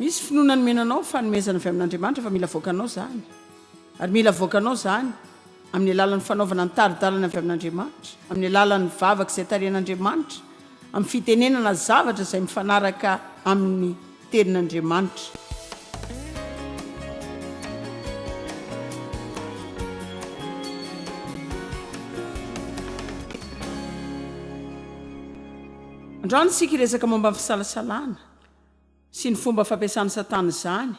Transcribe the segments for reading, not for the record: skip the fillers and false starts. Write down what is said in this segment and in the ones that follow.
misy finoanany menanao fanomezana avy amin'Andriamanitra fa mila voakanao zany. Ary mila voakanao zany amin'ny alalan'ny fanaovana ny taridalana avy amin'Andriamanitra, amin'ny alalan'ny vavaka izay tarihan'Andriamanitra, amin'ny fitenenana zavatra izay mifanaraka amin'ny tenin'Andriamanitra. Androany sika resaka momba ny fisalasalana sy ny fomba fampiasany Satana zany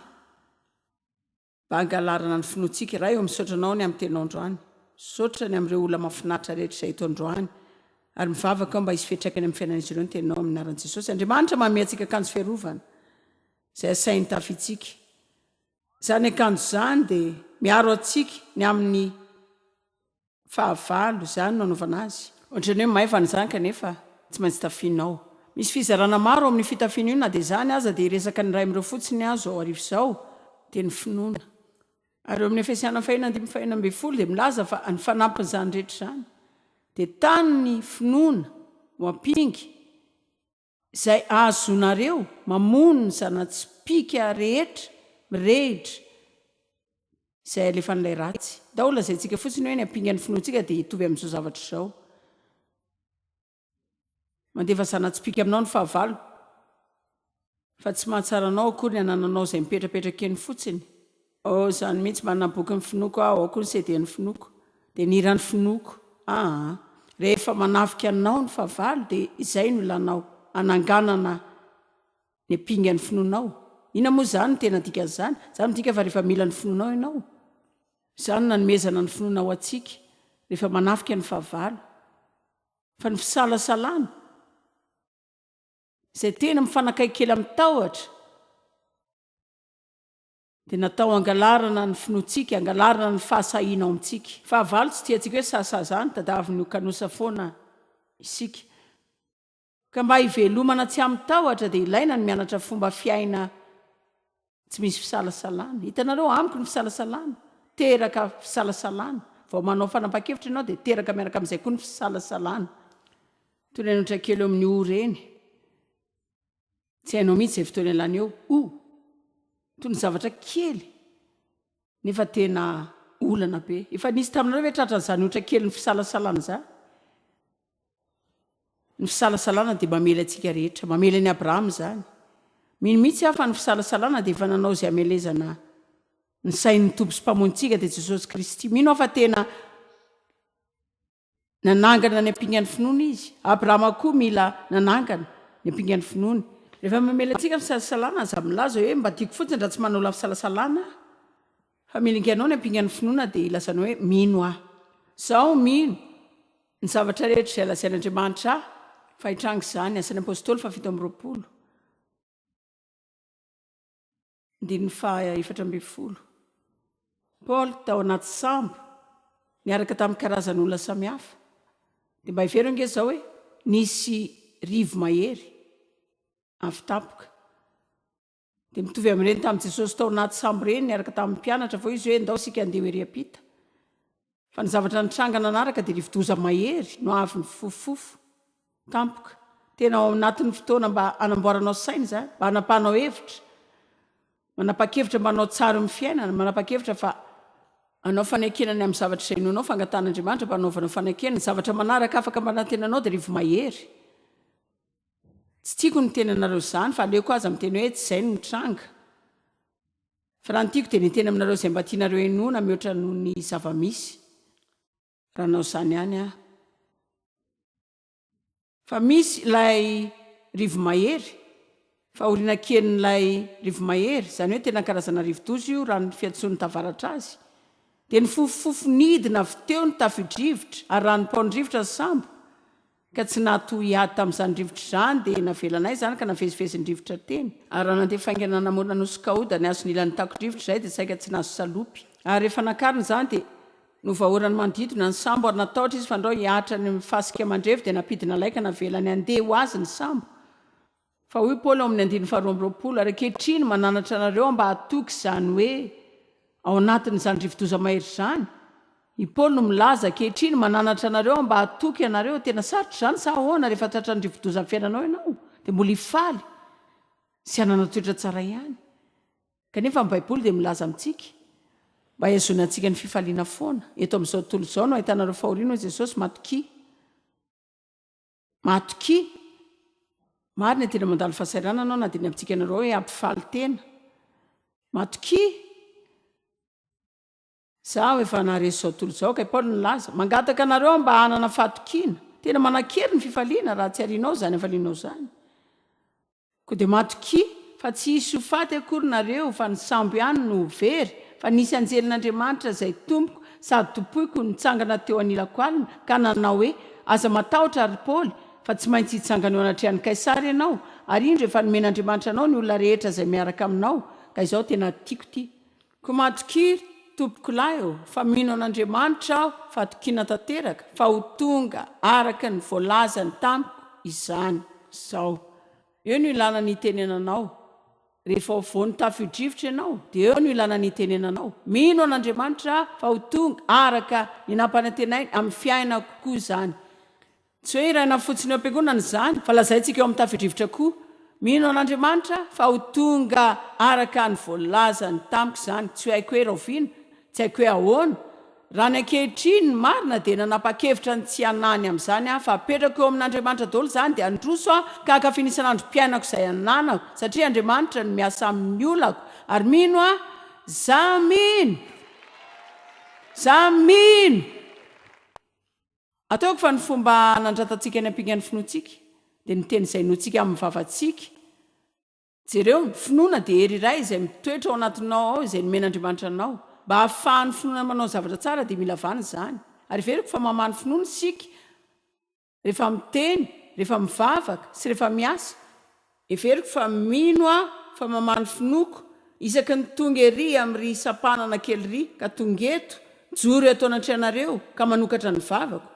mba hangalarana ny finoantsika raha eo misotranao ny amin'ny tenao androany, sotra ny amin'ireo olona mahafinaritra rehetra izay eto androany, ary mivavaka mba hisy fiantraikany amin'ny fiainan'izy ireo ny tenao amin'ny anaran'i Jesosy. Andriamanitra manome antsika akanjo fiarovana izay asainy tafitsika. Zany akanjo zany dia miaro antsika ny amin'ny fahavalo zany no anaovana azy. Ohatran'ny hoe maivana zany kanefa tsy maintsy tafianao. Misy fizarana maro amin'ny fitafiana io na dia zany aza dia resaka ny ray amin'ireo fotsiny azo ao arivo izao dia ny finoana. Ary eo amin'ny Efesiana 5:12 dia milaza fa ny fanampin'izany rehetra zany dia tany ny finoana ho ampingy izay ahazonareo mamono ny zanatspika rehetra mirehitra izay alefa n'ilay ratsy. Daholo lazaintsika fotsiny hoe ny ampinga ny finoantsika dia hitovy amin'izao zavatra izao. Mandefa zanatspika aminao ny fahavalo fa tsy mahatsaranao akory ny anananao izay mipetrapetraka eny fotsiny. Zany mihitsy manaboky ny finoko ao koa ny seden'ny finoko dia ny iran'ny finoko. Rehefa manafika anao ny fahavalo dia izay no ilanao ananganana ny ampinga ny finoanao. Ina moa zany no tena dikan'izany? Zany midika fa rehefa mila ny finoanao ianao. Zany nanomezana ny finoana ho antsika rehefa manafika ny fahavalo. Fa ny fisalasalana izay tena mifanakaiky kely amin'ny tahotra dia natao angalarana ny finoantsika, angalarana ny fahasahiana ao amintsika. Fahavalo tsy tiantsika hoe sasa zany, tadavy no kanosa foana isika. Ka mba hivelomana tsy amin'ny tahotra dia ilaina ny mianatra fomba fiaina tsy misy fisalasalana. Hitanareo amiko ny fisalasalana, teraka fisalasalana. Vao manao fanapa-kevitra ianao dia teraka miaraka amin'izay koa ny fisalasalana. Toy ny anotra kely eo amin'ny reny. Tsy hainao mihitsy izay fotoana ilany eo. Toy ny zavatra kely nefa tena olana be. Efa nisy taminareo hoe tratran'izany otra kely ny fisalasalana zany. Ny fisalasalana dia mamela antsika rehetra, mamela ny Abrahama zany. Mino mihitsy aho fa ny fisalasalana dia efa nanao izay amelezana ny sain'ny Tompo sy mpamontsika dia Jesosy Kristy. Mino aho fa tena nanangana ny ampingan'ny finoana izy. Abrahama koa mila nanangana ny ampingan'ny finoana. Rehefa mamela antsika ny fisalasalana aza milaza hoe mba tiako fotsiny raha tsy manao la fisalasalana fa milinganao ny ampingan'ny finoana dia ilazanao hoe mino aho. Zaho mino ny zavatra rehetra izay lazain'Andriamanitra aho fa hitrango izany asan'ny apôstôly 7:20. Paul tao anaty sambo niaraka tamin'ny karazan'olona samihafa dia mba hivero ange zao hoe nisy rivo mahery afitapoka dia mitovy amin'ireny tamin'i Jesosy tao anaty sambo ireny niaraka tamin'ny mpianatra vao izy hoe ndao sika andeha eriapita. Fa ny zavatra nitrangana anaraka dia rivo-doza mahery no avy ny fofofofo tampoka. Tena ao anatin'ny fotoana mba hanamboaranao saina zany, mba hanapahanao hevitra, manapa-kevitra mba hanao tsara amin'ny fiainana, manapa-kevitra fa anao fanekenany amin'ny zavatra izay inonao fangatan'Andriamanitra mba hanaovanao fanekenana. Zavatra manaraka afaka manantenanao dia rivo mahery. Tsy tiako ny tenanareo zany fa aleoko aza miteny hoe tsy izay no mitranga. Fa raha ny tiako dia ny tena aminareo izay mba tianareo inoana mihoatra noho ny zava-misy. Raha nao izany ihany aho. Fa misy ilay rivo mahery, fa oriana kelin'ilay rivo mahery, izany hoe tena karazana rivo-doza io raha ny fiantson'ny tavaratra azy. Dia ny fofofofo nidina avy teo ny tafidrivotra ary raha ny paon-drivotra ny sambo ka tsy nahatoy hiady tamin'izany rivotra izany dia navelanay zany ka navezivezy ny rivotra teny. Ary raha nandeha faingana namorona nosokaoda ny azo nilan'ny tako-drivotra izay dia saika tsy nahazo salopy. Ary rehefa nakarina zany dia novahorany manodidina ny sambo ary natahotra izy fa andao hiahatra ny fasika mandrevy dia napidina laika navelany andeha ho azy ny sambo. Fa hoy Paul ao amin'ny 2:20 ary ankehitriny mananatra anareo mba hatoky izany hoe ao anatin'izany rivo-doza mahery izany. I Paul no milaza ankehitriny mananatra anareo mba hatoky anareo. Tena sarotra izany sa ahoana rehefa tratra ny rivo-doza amin'ny fiainanao ianao dia mbola hifaly sy hanana toetra tsara ihany. kanefa ny baiboly dia milaza amintsika mba hiazona antsika ny fifaliana foana. Eto amin'izao tontolo izao no ahitanareo fahoriana Jesosy matoki marina tena mandalo fahasairana anao na dia ny amintsika anareo hoe ampifaly tena matoki zaho efa naharesy izao tontolo izao ka Paoly nilaza mangataka anareo mba hanana fahatokiana tena manakery ny fifaliana raha tsy arianao zany afalianao zany koa dia matoki fa tsy hisy hofaty akory nareo fa ny sambo ihany no very fa nisy anjelin'Andriamanitra izay tompoko sady tompoiko nitsangana teo anilako alina ka nanao hoe aza matahotra ary Paoly fa tsy maintsy hitsangana eo anatrehany Kaisary ianao ary indro efa nomen'Andriamanitra anao ny olona rehetra izay miaraka aminao ka izao tena tiako ty ko matoki tompoko lahy eo fa mino an'Andriamanitra aho fa tokiana tanteraka fa ho tonga araka ny voalazany tamiko izany zao. Eo no ilana ny tenenanao rehefa voany tafidrivotra ianao dia eo no ilana ny tenenanao mino an'Andriamanitra fa ho tonga araka ny nampanantenainy amin'ny fiainako kokoa zany. Tsy hoe iraina fotsiny eo am-piangonana zany fa lazaintsika eo amin'ny tafidrivotra koa mino an'Andriamanitra fa ho tonga araka ny voalazany tamiko zany. Tsy haiko hoe rahovina tsy haiko hoe ahoana raha ny ankehitriny ny marina dia nanapa-kevitra ny tsy hanany amin'izany aho fa apetrako eo amin'Andriamanitra daholo zany dia androso aho ka akafinisanaandro mpiainako izay ananako satria Andriamanitra no miasa amin'ny olako ary mino aho za mino ataoko fa ny fomba nandratantsika ny ampingan'ny finoantsika dia ny teny izay noantsika amin'ny vavantsika jereo ny finoana dia hery iray izay mitoetra ao anatinao ao izay nomen'Andriamanitra anao mba hahafahan'ny finoana manao zavatra tsara dia mila vana zany ary veriko fa mamany finoana isika rehefa miteny rehefa mivavaka sy rehefa miasa everiko fa mino aho fa mamany finoko isaky ny tonga ery amin'ny ry sapanana kely ry ka tongeto joro atao anatrehanareo ka manokatra ny vavako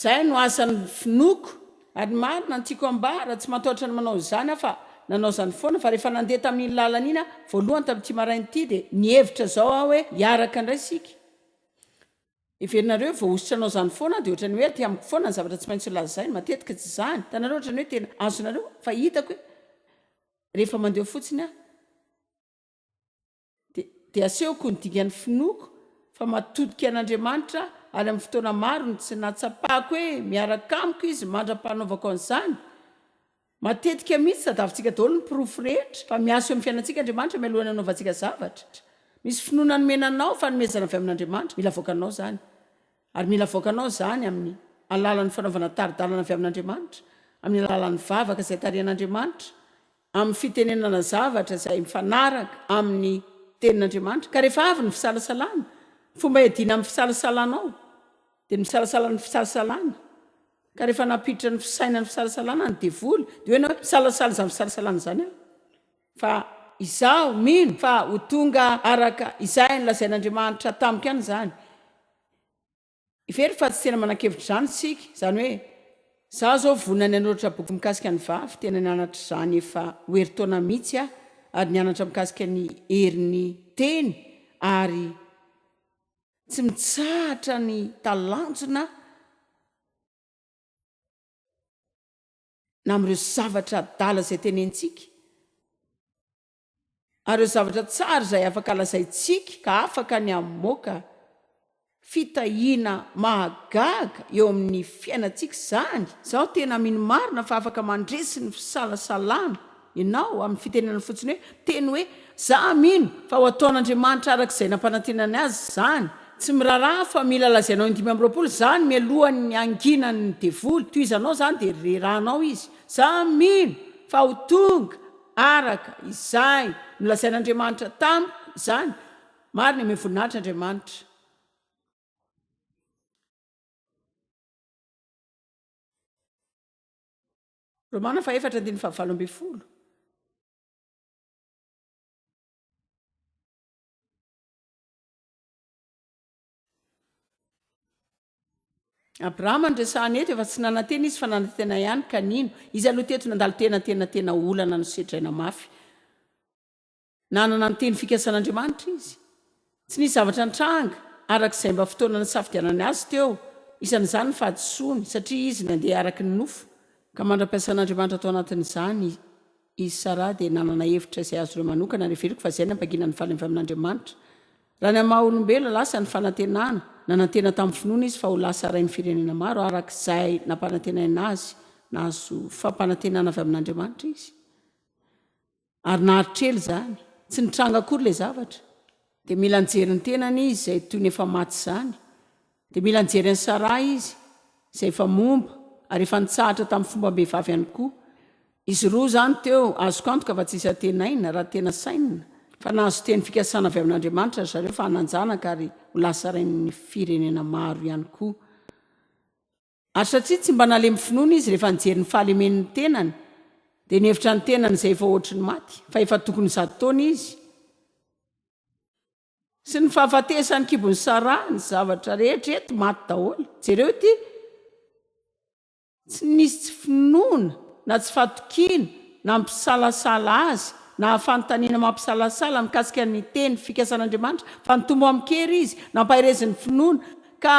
zay no asan'ny finoko ary marina ntiako ambara tsy matahotra ny manao zany aho fa nanao zany foana fa rehefa nandeha tamin'ny lalana iny voalohany tamin'ity marain'ity dia nihevitra zao aho hoe hiaraka indray sika everinareo vao ositranao zany foana dia ohatrany hoe aty amiko foana ny zavatra tsy maintsy lazainy matetika tsy zany tanareo ohatrany hoe tena azonareo fa hitako hoe rehefa mandeha fotsiny aho dia asehoko ny dingan'ny finoko fa matodika an'Andriamanitra ary amin'ny fotoana maro ny tsy natsapahako hoe miaraka amiko izy mandra-panaovako an'izany matetika mihitsy sadavintsika daholo ny pirofo rehetra fa miaso eo amin'ny fiainantsika Andriamanitra mialohany anaovantsika zavatra misy finoana nomenanao fa nomezana avy amin'Andriamanitra mila voakanao zany ary mila voakanao zany amin'ny alalan'ny fanaovana taridalana avy amin'Andriamanitra amin'ny alalan'ny vavaka izay tarihan'Andriamanitra amin'ny fitenenana zavatra izay mifanaraka amin'ny tenin'Andriamanitra ka rehefa avy ny fisalasalana fomba hiadiana amin'ny fisalasalanao dia misalasala ny fisalasalana ka rehefa napiditra ny fisaina ny fisalasalana ny devoly dia hoe hoe misalasala zany fisalasalana zany aho fa izaho mino fa ho tonga araka izay nylazain'Andriamanitra tamiko ihany zany ivery fa tsy tena manan-kevitra zany sika zany hoe zaho zao vonany anoratra boky mikasika ny vavy tena nianatra zany efa hoeri-taona mihitsy aho ary nianatra mikasika ny herin'ny teny ary tsy mitsahatra ny talanjona na amin'ireo zavatra dala izay tenentsika ary ireo zavatra tsara izay afaka lazaintsika ka afaka ny amoaka fitahiana mahagaga eo amin'ny fiainantsika zany zaho tena mino marina fa afaka mandresy ny fisalasalana ianao amin'ny fitenenana fotsiny hoe teny hoe za mino fa ho ataon'Andriamanitra arak'izay nampanantenany azy zany tsy miraraha fa mila lazainao 5 zany mialohan'ny anginany devoly toy izanao zany dia rerahanao izy za mino fa ho tonga araka izay nolazain'Andriamanitra tamiko zany marina ame voninahitra Andriamanitra. Romana 4:17 Abrahama ndresahany eto efa tsy nanantena izy fa nanantena ihany kanino izy aloha teto nandalo tena olana nosetraina mafy nanana ny teny fikasan'Andriamanitra izy tsy nisy zavatra nitranga arak'izay mba fotoana ny safidianany azy teo isan'izany ny fahadisoany satria izy nandeha araky ny nofo ka mandra-piasan'Andriamanitra atao anatin'izany izy Sara dia nanana hevitra izay azo ireo manokana reheveriko fa izay nampaginany fahalemby amin'Andriamanitra. Raha ny maha olombelona lasa ny fanantenana nanantena tamin'ny finoana izy fa ho lasa rain'ny firenena maro arak'izay nampanantenana azy nahazo fampanantenana avy amin'Andriamanitra izy. Ary nahatrely zany, tsy nitranga akory ilay zavatra. Dia mila nijery ny tenany izy izay toy ny efa maty zany. Dia mila nijery ny Sara izy izay efa momba ary efa nitsahatra tamin'ny fomba mbehivavy ihany koa. Izy roa zany teo azoko antoka fa tsy isy atenaina raha tena sainina. Fa nahazo teny fikasana avy amin'Andriamanitra zareo fa hananjanaka ary ho lasa rain'ny firenena maro ihany koa. Ary satria tsy mba nalemy finoana izy rehefa nijery ny fahalemen'ny tenany, dia nihevitra ny tenany izay efa ohatry ny maty, fa efa tokony 100 taona izy. Sy ny fahafatesany kibony Sara ny zavatra rehetra eto maty daholo. Jereo ty tsy nisy tsy finoana na tsy fatokiana na mpisalasala azy na afantaniana mampisalasala mikasika ny teny fikasan'Andriamanitra fa nitombo amin'kery izy nampahireziny finoana ka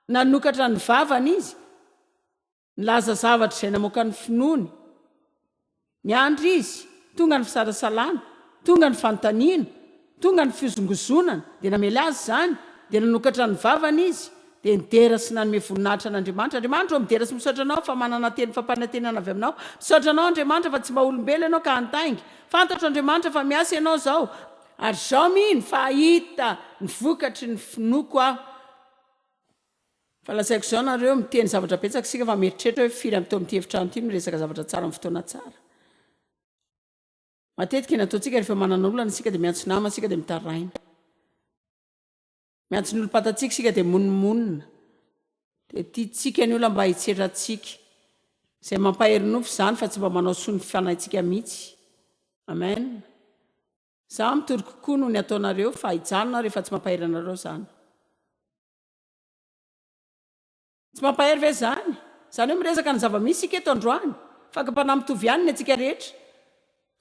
nanokatra ny vavany izy nilaza zavatra izay namoaka ny finoany. Niandry izy tonga ny fisalasalana, tonga ny fanontaniana, tonga ny fizongozonana dia namely azy zany dia nanokatra ny vavany izy dia nidera sy nanome voninahitra an'Andriamanitra. Andriamanitra midera sy misaotra anao fa manana teny fampanantenana avy aminao. Misaotra anao Andriamanitra fa tsy mba olombelona ianao ka hantaingy. Fantatro Andriamanitra fa miasa ianao zao ary zao mihiny fa hita ny vokatry ny finoako aho. Fa lasaiko zao nareo miteny zavatra betsaka sika fa mieritreritra hoe firy amin'ito amin'ity efitrano ity miresaka zavatra tsara amin'ny fotoana tsara. Matetika nataontsika rehefa manana olana sika dia miantso nama sika dia mitaraina. Miantso ny olo-patatsika sika dia monimonina. Dia tiatsika ny olona mba hitsetratsika. Izay mampahery nofo zany fa tsy mba manao soa ny fanahintsika mihitsy. Amen. Zaho mitory kokoa noho ny ataonareo fa hijanona rehefa tsy mampahery anareo zany. Tsy mampahery ve zany? Zany hoe miresaka ny zava-misy sika eto androany. Fakapanahy mitovy ihany ny antsika rehetra.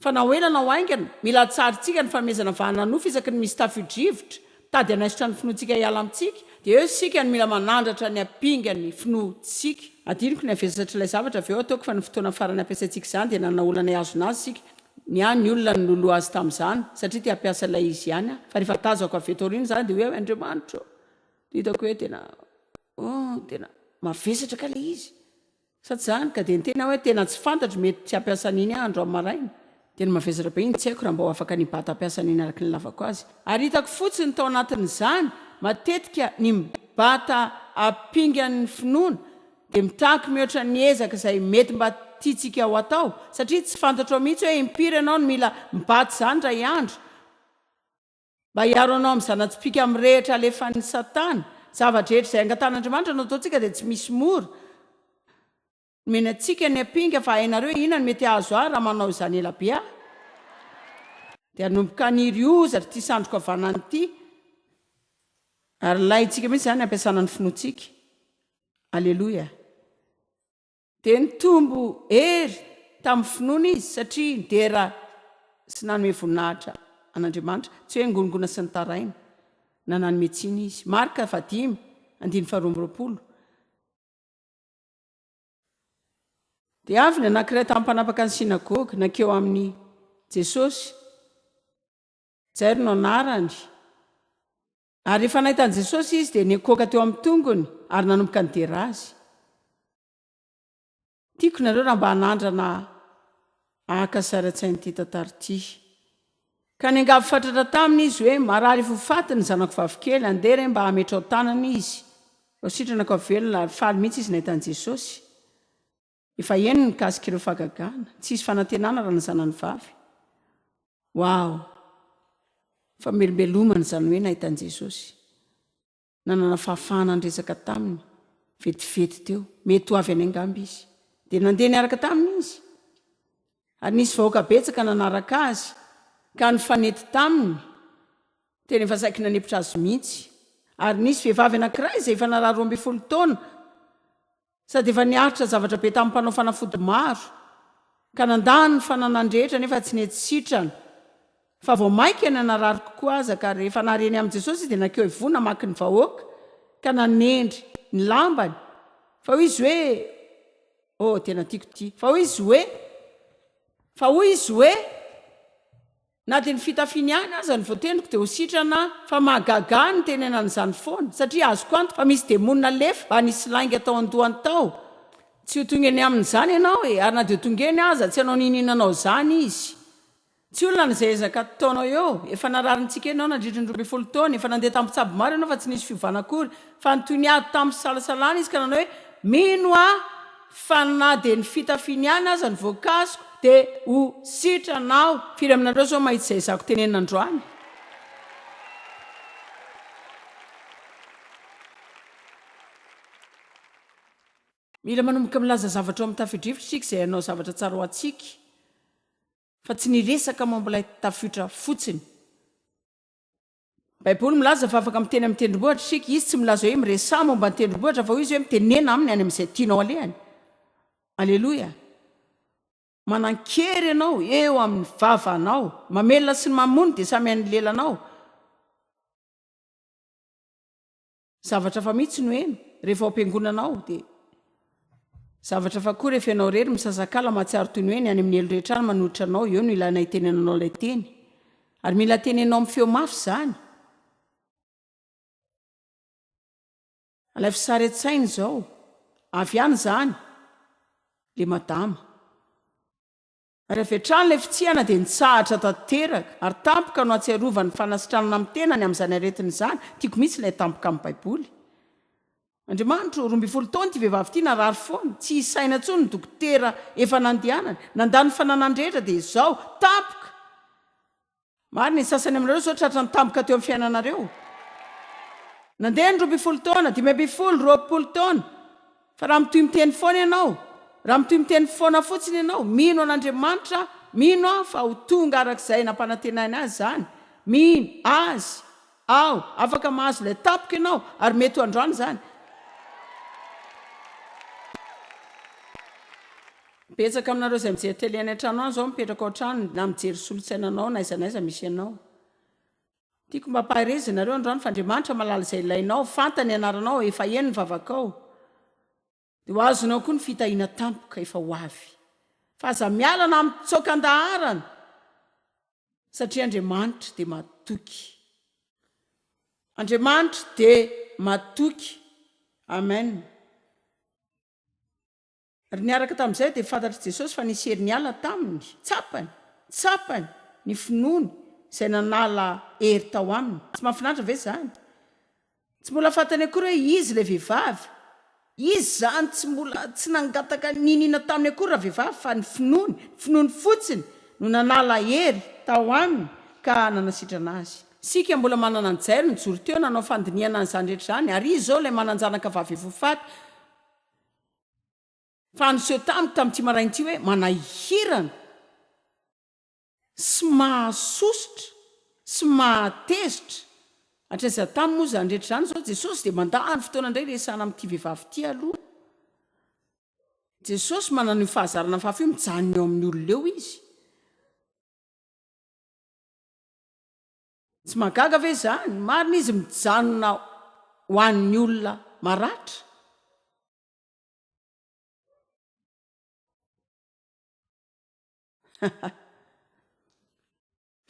Fa na ho ela na ho aingana, mila tsaritsika ny fanomezana vahana nofo isaky ny misy tafio-drivotra, tady anaisitra ny finoantsika hiala amintsika, dia eo sika ny mila manandratra ny ampinga ny finoantsika. Adiniko ny avesatra ilay zavatra avy eo ataoko fa ny fotoana farany ampiasaintsika izany dia nanana olana hiazona azy sika. Ny any olona ny loloha azy tamin'izany satria tia hampiasa ilay izy ihany. Fa rehefa tazako avy eto aoriana zany dia hoe Andriamanitra hitako hoe tena mavesatra ka ilay izy. Sady zany ka dia ny tena hoe tena tsy fantatro mety tsy hampiasa an'iny andro amin'ny maraina. Tena mavesatra be iny tsy haiko raha mba ho afaka ny bata hampiasa an'iny araka ny lavako azy. Ary hitako fotsiny tao anatin'izany matetika ny mibata ampinga ny finoana dia mitaky mihoatra ny ezaka izay mety mba tiatsika ho atao satria tsy fantatro mihitsy hoe impiry ianao no mila mibata zany ray andro mba hiaro anao amin'ny zanatsipika amin'ny rehetra alefan'ny Satana. Zavatra rehetra izay angatan'Andriamanitra no ataontsika dia tsy misy mora. Mena antsika ny ampinga fa hainareo inona ny mety azo raha manao izany ela be aho. Dia hanomboka niry ozatra ty sandroko havanana ity. Ary laintsika mihitsy izany ampiasana ny finoantsika. Aleloia. Dia nitombo hery tamin'ny finoana izy satria nidera sy nanome voninahitra an'Andriamanitra. Tsy hoe ngonongona sy ny taraina na nanome tsiny izy. Marka 5:12. Dia avy ny anankiray tamin'ny mpanapaka ny sinagoga nankeo amin'ny Jesosy. Jairo no anarany. Ary rehefa nahitany Jesosy izy dia nikoaka teo amin'ny tongony ary nanomboka nidera azy. Tiako nareo raha mba hanandrana ahaka saratsainy ity tantara ity. Ka ny angavy fatratra taminy izy hoe marary fofaty ny zanako vavikely andere mba hametra ao tanana izy. Sitrana velona faly mihitsy izy nahitany Jesosy. Efa eny nikasika ireo fahagagana, tsy isy fanantenana raha ny zanany vavy. Wow! Fa melombelomana zany hoe nahitany Jesosy. Nanana fahafahana nresaka taminy, vetivety teo, mety ho avy any angamba izy. Dia nandeha niaraka taminy izy. Ary nisy vahoaka betsaka nanaraka azy, ka nifanety taminy, tena efa saika nanepitra azy mihitsy. Ary nisy vehivavy anankiray izay efa narary 12 taona, sady efa niaritra zavatra be tamin'ny mpanao fanafody maro, ka nandany ny fananandrehetra nefa tsy nety sitrana. Fa vao maika ny narary kokoa aza ka rehefa nareny amin'i Jesosy dia nankeo ivona maky ny vahoaka, ka nanendry ny lambany. Fa hoy izy hoe, tena tiako ty. Fa hoy izy hoe, fa hoy izy hoe na dia ny fitafiany any aza ny voatendriko dia ho sitrana fa mahagaga ny tenenan'izany foana satria azoko anto fa misy demonina lefa mba nisy lainga tao andohany tao tsy ho tongeny amin'izany ianao e ary na dia ho tongeny aza tsy anao nininanao zany izy tsy olona n'izay ezaka taonao eo efa nararintsika ianao nandritra ny 20 taona efa nandeha tampitsabo maro ianao fa tsy nisy fiovana akory fa nytoy ny ady tamin'ny fisalasalana izy ka nanao hoe mino fa na dia ny fitafiany any aza ny voankasiko dia ho sitranao firy aminareo zao mahita izay zako tenenandroany mila manomboka milaza zavatra ao amin'ny tafidrivotra isika izay anao zavatra tsara ho atsika fa tsy niresaka mambolay tafidra fotsiny baiboly milaza fa afaka miteny amin'ny tendrombohitra isika izy tsy milaza hoe miresah momba ny tendrombohitra fa izy hoe mitenena aminy any amin'izay tianao alehany alleloia manan-kery ianao eo amin'ny vavanao mamelona sy ny mamony dia samy an'ny lelanao zavatra fa mihitsy no eno rehefa ampiangonanao dia zavatra fa koa rehefa ianao rery misazakala mahatsiaro toy ny hoe ny any amin'ny elo rehetra any manolotra anao eo no ilana hitenenanao ilay teny ary mila tenenao amin'ny feo mafy izany alay fisaretsainy izao avy any izany le madama rehefa hatrany ilay fitsihana dia nitsahatra tanteraka ary tampoka no atsiarovany fanasitranana amin'ny tenany amin'izany aretiny izany tiako mihitsy ilay tampoka amin'ny baiboly andriamanitro 12 taona ty vehivavy ity narary foana tsy hisaina intsony ny dokotera efa nandehanany nandany fananandrehetra dia izao tampoka mary ny sasany aminareo zao tratra ny tampoka teo amin'ny fiainanareo nandeha ny 12 taona 20 taona fa raha mitoy miteny foana ianao raha mitoy miteny foana fotsiny ianao mino an'andriamanitra mino fa ho tonga arak'izay nampanantenany azy zany mino azy ao afaka mahazo ilay tampoka ianao ary mety ho androany zany betsaka aminareo izay mijery tele any an-trano any zao mipetraka ao an-trano na mijery solotsainanao na aiza naiza misy ianao tiako mba parezy nareo androany fa andriamanitra malala izay ilainao fantany anaranao efa eny ny vavakao dia ho azonao koa ny fitahiana tampoka efa ho avy fa aza mialana amin'ny tsokan-daharana satria andriamanitra dia matoky andriamanitra dia matoky amen ary niaraka tamin'izay dia fantatry jesosy fa nisy hery niala taminy tsapany ny finoany izay nanala hery tao aminy tsy mahafinaritra ve zany tsy mbola fantany akory hoe izy ilay vehivavy izy zany tsy nangataka ninina taminy akory raha vehivavy fa ny finoany fotsiny no nanala hery tao aminy ka nanasitrana azy sika mbola manana anjairy ny joro teo nanao fandiniana n'izany rehetra zany ary izy zao ilay mananjanaka vavy efofaty fa niseho tamiko tamin'ity marain'ity hoe manahirana sy mahasosotra sy mahatezitra atraiza tamy moa zany rehetra zany zao jesosy dia mandany fotoana indray resana amin'ity vehivavy ity aloha jesosy manana io fahazarana fafa io mijanona eo amin'ny olona eo izy tsy magaga ve zany marina izy mijanona ho an'ny olona maratra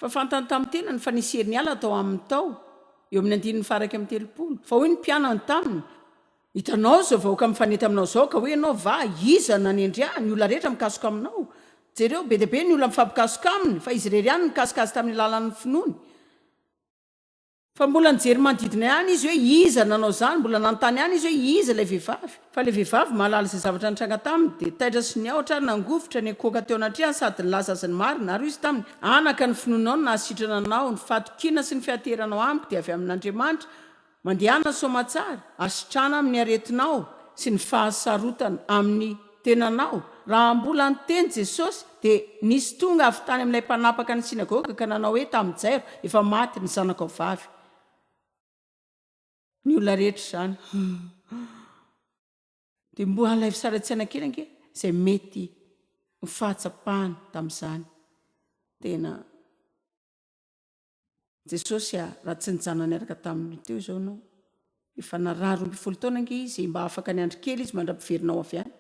fa fantany tamin'ny tenany fa nisy hery niala tao amin'ny tao eo amin'ny 9 amin'ny 30 fa hoy ny mpianany taminy hitanao zao vahoaka mifanety aminao zao ka hoe ianao va iza nanendry ny olona rehetra mikasoka aminao jereo be dia be ny olona mifampikasoka aminy fa izy rery ihany nikasikasy tamin'ny lalan'ny finoany fa mbola nijery manodidina ihany izy hoe iza nanao zany mbola nanontany ihany izy hoe iza ilay vehivavy fa ilay vehivavy mahalala izay zavatra nitranga taminy dia taitra sy ny aotra ary nangofotra ny akoka teo anatrehany sady nilaza azy ny marina ary izy taminy anaka ny finoanao no nahasitrana anao ny fatokiana sy ny fiateranao amiko dia avy amin'andriamanitra mandehana somatsara asitrana amin'ny aretinao sy ny fahasarotana amin'ny tenanao raha mbola nyteny jesosy dia nisy tonga avy tany amin'ilay mpanapaka ny sinagoga ka nanao hoe tamin'ny jairo efa maty ny zanakao vavy ny olona rehetra zany dia mbo alay fisaratsiana kely ange izay mety ho fahatsapahana tamin'izany tena jesosy raha tsy nijanona niaraka tamin'ny teo izao nao efa narary 12 taona ange izy mba afaka ny andro kely izy mandra-piverinao avy any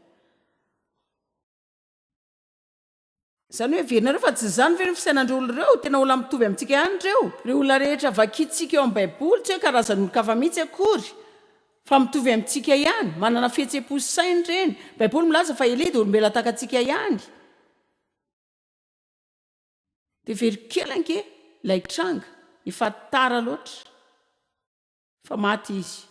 Zany hoe verina reo fa tsy zany ve fisainandreo olo reo tena olona mitovy amintsika ihany reo. Reo olona rehetra vakitsika eo amin'ny baiboly tsy hoe karazan'olo kafa mihitsy akory fa mitovy amintsika ihany, manana fihetseham-po sy sainy reny. Baiboly milaza fa Elia dia olombelona tahaka antsika ihany. Dia very kely ange ilay tranga efa tara loatra fa maty izy.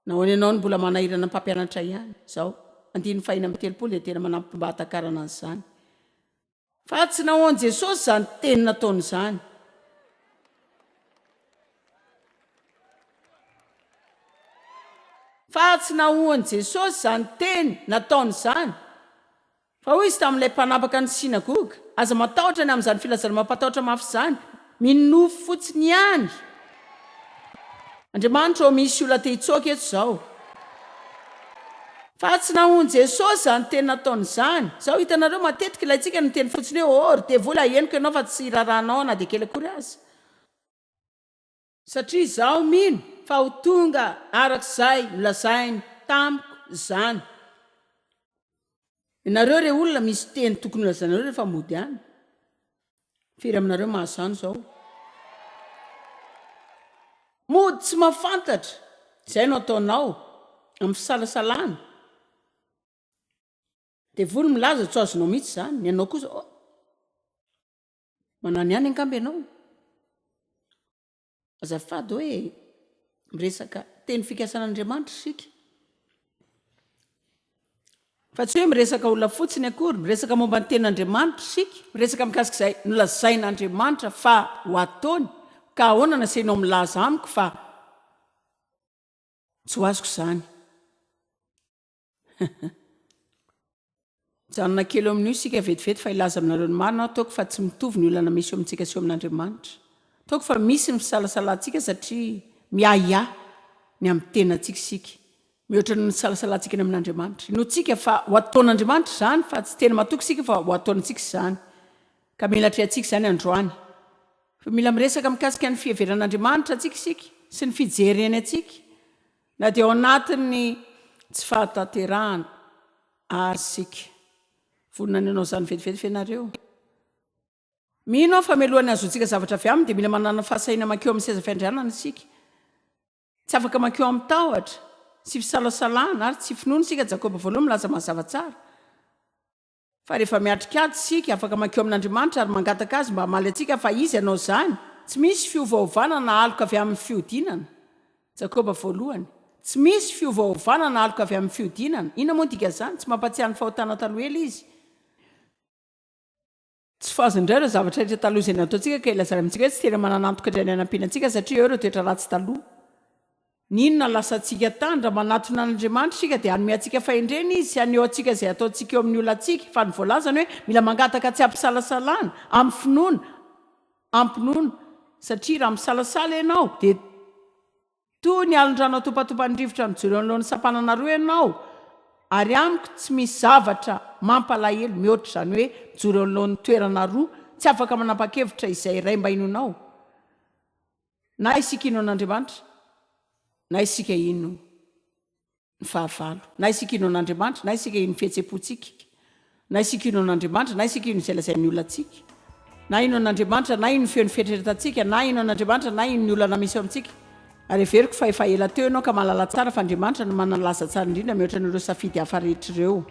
Nahoana ianao no mbola manahirana mpampianatra ihany zao 5:30 dia tena manampy mba hatakarana an'izany. Fa tsy nahoan Jesosy izany teny nataony izany. Fa tsy nahoan Jesosy izany teny nataony izany. Fa hoy izy tamin'ilay mpanapaka ny sinagoga, aza matahotra ny amin'izany filazana mampatahotra mafy izany, minofo fotsiny ihany. Andriamanitra ao misy olona te hitsoaka eto izao. Fa tsy nahoan Jesosy izany teny nataony izany. Zao hitanareo matetika ilay tsika no teny fotsiny hoe devoly ahenoko ianao fa tsy rarahanao na dia kely akory aza. Satria zaho mino fa ho tonga arak'izay nolazainy tamiko izany. Ianareo re olona misy teny tokony lazanareo rehefa mody any. Firy aminareo mahazany zao. Mody tsy mahafantatra. Izay no ataonao amin'ny fisalasalana. Devoly milaza tsy azonao mihitsy izany. Ny anao kosa manano ihany angamba ianao. Azafady hoe miresaka teny fikasan'Andriamanitra isika. Fa tsy hoe miresaka olona fotsiny akory, miresaka momba ny tenin'Andriamanitra isika, miresaka mikasika izay nolazain'Andriamanitra fa ho ataony. Ka ahoana nasainao milaza amiko fa tsy ho azoko izany. Janona kely eo amin'io isika vetivety fa ilaza aminareo ny marina ataoko fa tsy mitovy ny olana misy eo amintsika sy eo amin'Andriamanitra. Ataoko fa misy ny fisalasalantsika satria miaia ny amin'ny tenantsika isika. Mihoatra ny fisalasalantsika ny amin'Andriamanitra. No tsika fa ho ataon'Andriamanitra izany fa tsy tena matoky isika fa ho ataontsika izany. Ka mila atrehantsika izany androany. Fa mila miresaka mikasika ny fiheveran'Andriamanitra antsika isika sy ny fijereny antsika. Na dia ao anatin'ny tsy fahatanterahana asika. Vonina ny anao izany vetivety fianareo. Mino aho fa mialohan'ny azontsika zavatra avy aminy dia mila manana fahasahina makeo amin'ny seza fiandrianana isika. Tsy afaka makeo amin'ny tahotra sy fisalasalana ary tsy finoana isika. Jakoba 1 milaza mazava tsara. Fa rehefa miatrikady isika afaka makeo amin'Andriamanitra ary mangataka azy mba hamaly antsika fa izy ianao izany. Tsy misy fiovaovana na aloka avy amin'ny fiodinana. Jakoba 1. Tsy misy fiovaovana na aloka avy amin'ny fiodinana. Ina moa dika izany? Tsy mampatsiahy ny fahotana taloha ela izy. Tsy fazindray ireo zavatra rehetra taloha izay nataontsika ka ilazana amintsika hoe tsy tena mananantoka indray ny hanampianantsika satria eo ireo toetra ratsy taloha. Ninona lasantsika tany raha manatona n'Andriamanitra isika dia hanome antsika fahendrena izy sy haneho antsika izay ataontsika eo amin'ny olona antsika. Fa ny voalazany hoe mila mangataka tsy ampisalasalana, ampinoana, ampinoana. Satria raha misalasala ianao dia toy ny alondrano atopatopan'ny rivotra mijoro eo anoloan'ny sampanana roa ianao. Ary amiko tsy misy zavatra mampalahelo mihoatra izany hoe mijoro eo anoloan'ny toerana roa tsy afaka manapa-kevitra izay iray mba hinonao. Na isika ino an'Andriamanitra, na isika ino ny fahavalo, na isika ino an'Andriamanitra, na isika ino fihetseham-pontsika, na isika ino an'Andriamanitra, na isika ino izay lazain'ny olonantsika, na ino an'Andriamanitra, na ino feon'ny fieritrretantsika, na ino an'Andriamanitra, na ino ny olana misy eo amintsika. Ary everiko fa efa ela teo ianao ka mahalala tsara fa Andriamanitra no manalaza tsara indrindra mihoatra n'ireo safidy hafa rehetra ireo.